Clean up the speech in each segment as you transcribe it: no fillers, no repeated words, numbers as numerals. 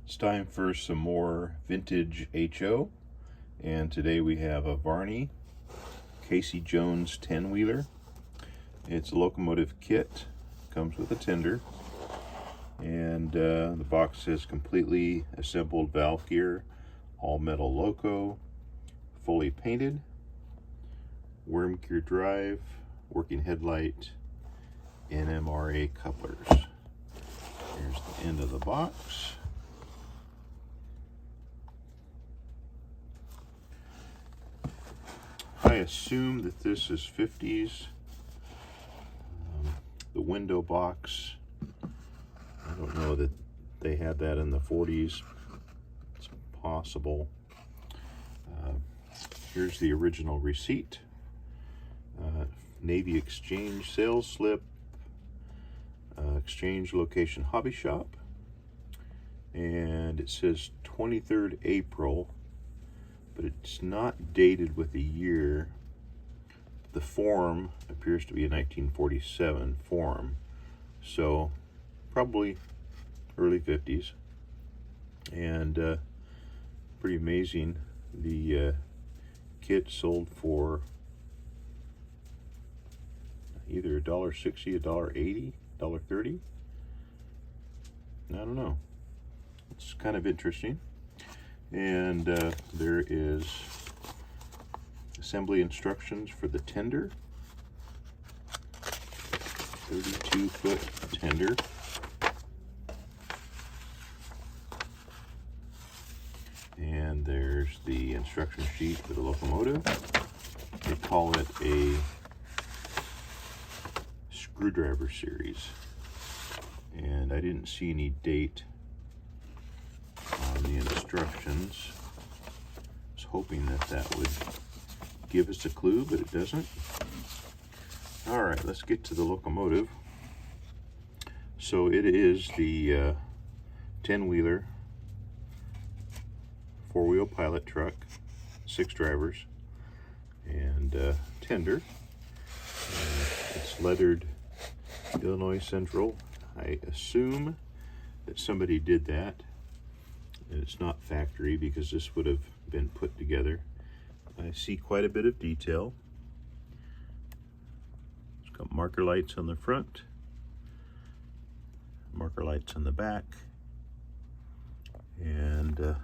It's time for some more vintage HO, and today we have a Varney Casey Jones 10-wheeler. It's a locomotive kit, comes with a tender, and the box says completely assembled valve gear, all metal loco, fully painted, worm gear drive, working headlight, NMRA couplers. Here's the end of the box. I assume that this is 50s. The window box, I don't know that they had that in the 40s. It's possible. Here's the original receipt. Navy Exchange sales slip, exchange location hobby shop, and it says 23rd April, but it's not dated with a year. The form appears to be a 1947 form, so probably early 50s, and pretty amazing. The kit sold for either $1.60, $1.80, $1.30. I don't know. It's kind of interesting. And there is assembly instructions for the tender. 32-foot tender. And there's the instruction sheet for the locomotive. They call it a screwdriver series, and I didn't see any date on the instructions. I was hoping that that would give us a clue, but it doesn't. All right, let's get to the locomotive. So it is the 10-wheeler four-wheel pilot truck, 6 drivers, and tender. It's lettered Illinois Central. I assume that somebody did that, and it's not factory because this would have been put together. I see quite a bit of detail. It's got marker lights on the front, marker lights on the back, and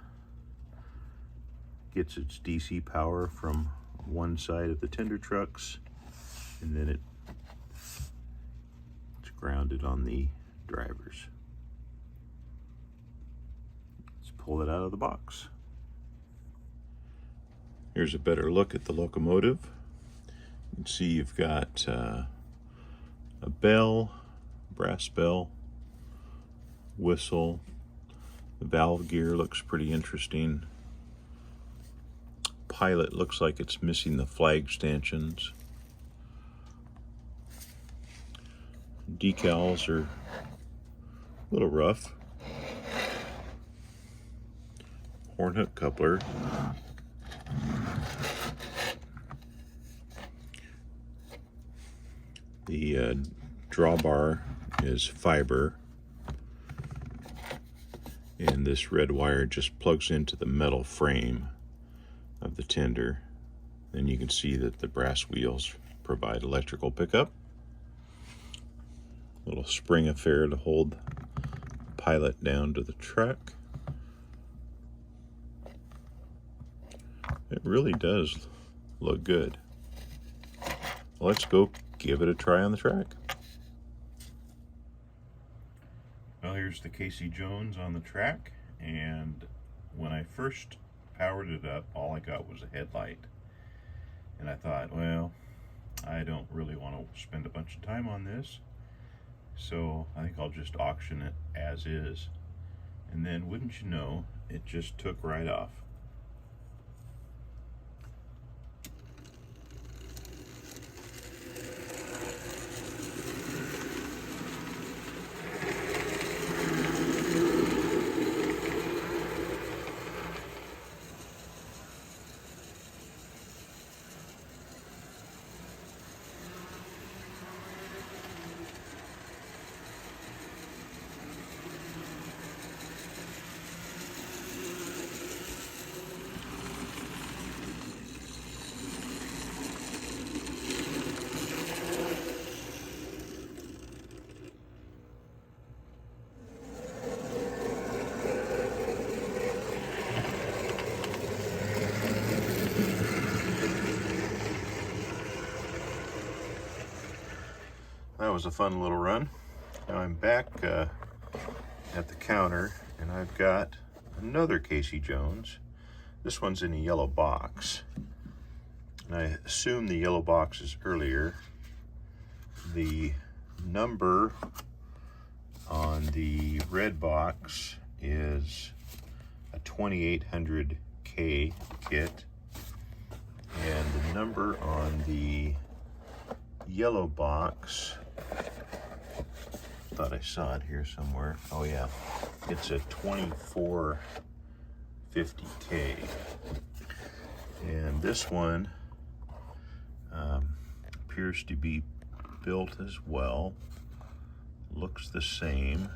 gets its DC power from one side of the tender trucks, and then it's grounded on the drivers. Let's pull it out of the box. Here's a better look at the locomotive. You can see you've got a bell, brass bell, whistle. The valve gear looks pretty interesting. Pilot looks like it's missing the flag stanchions. Decals are a little rough. Horn hook coupler. The drawbar is fiber, and this red wire just plugs into the metal frame of the tender. Then you can see that the brass wheels provide electrical pickup. Little spring affair to hold the pilot down to the track. It really does look good. Let's go give it a try on the track. Well, here's the Casey Jones on the track, and when I first powered it up, all I got was a headlight. And I thought, well, I don't really want to spend a bunch of time on this, so I think I'll just auction it as is. And then, wouldn't you know, it just took right off. was a fun little run. Now I'm back at the counter, and I've got another Casey Jones. This one's in a yellow box. And I assume the yellow box is earlier. The number on the red box is a 2800K kit, and the number on the yellow box, thought I saw it here somewhere. Oh yeah, it's a 2450K. And this one appears to be built as well. Looks the same.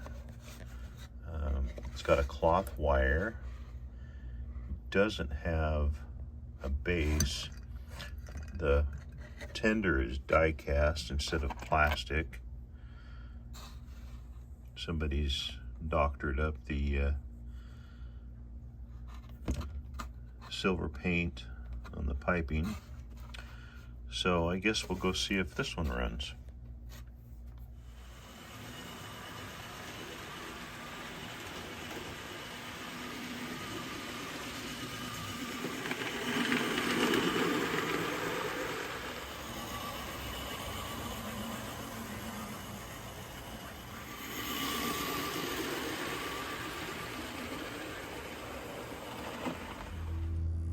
It's got a cloth wire. Doesn't have a base. The tender is die cast instead of plastic. Somebody's doctored up the silver paint on the piping. So I guess we'll go see if this one runs.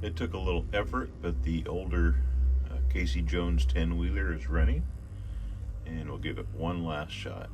It took a little effort, but the older Casey Jones 10-wheeler is running, and we'll give it one last shot.